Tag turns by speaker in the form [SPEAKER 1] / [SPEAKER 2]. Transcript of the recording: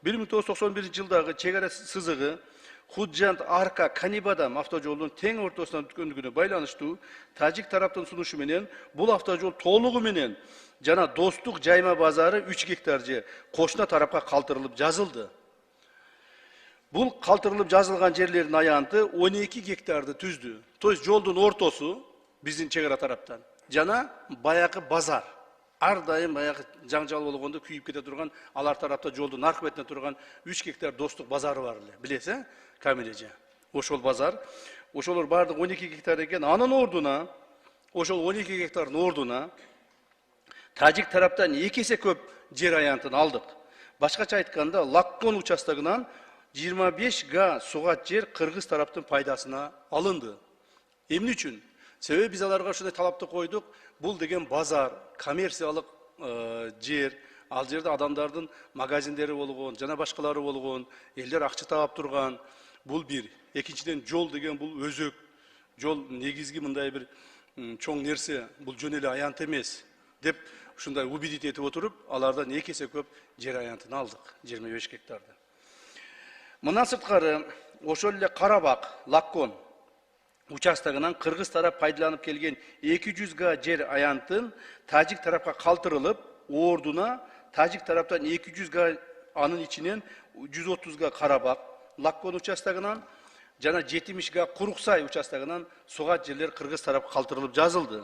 [SPEAKER 1] 1991-жылдагы чек ара сызыгы Худжант Арка Канибадам автожолунун тең ортосунан өткөндүгүнө байланыштуу тажик тараптын сунушу менен бул автожол толугу менен жана Достук жайма базары 3 гектар же кошуна тарапка калтырылып жазылды. Бул калтырылып жазылган жерлердин аянты 12 гектарды түздү. То есть жолдун ортосу биздин чек ара тараптан жана баягы базар. Ар дайым баягы жаңжал болгондо күйүп кете турган, алар тарапта жолдун аркы бетине турган 3 гектар Достук базары бар эле. Билесиз, Камилеже. Ошол базар, ошолор бардык 12 гектар экен. Анын ордуна, ошол 12 гектардын ордуна тажик тараптан 2 эсе көп жер аянтын алдык. Башкача айтканда, Лаккон участогунан 25 га сугат жер кыргыз тараптын пайдасына алынды. Эмне үчүн? Себеби биз аларга ушундай талапты койдук. Бул деген базар, коммерциялык жер, ал жерде адамдардын магазиндери болгон, жана башкалары болгон, элдер акча таап турган. Бул бир. Экинчиден жол деген бул өзөк. Жол негизги мындай бир чоң нерсе, бул жөн эле аянт эмес деп ушундай убедить этип отуруп, алардан 2 эсе көп жер аянтын алдык, 25 гектарды. Мындан сырткары, ошол эле Карабак, Лаккон участогунан кыргыз тарап пайдаланып келген 200 га жер аянтын тажик тарапка калтырылып, ордуна тажик тараптан 200 га, анын ичинен 130 га Карабак, Лаккон участогунан жана 70 га Куруксай участогунан сугат жерлер кыргыз тарапка калтырылып жазылды.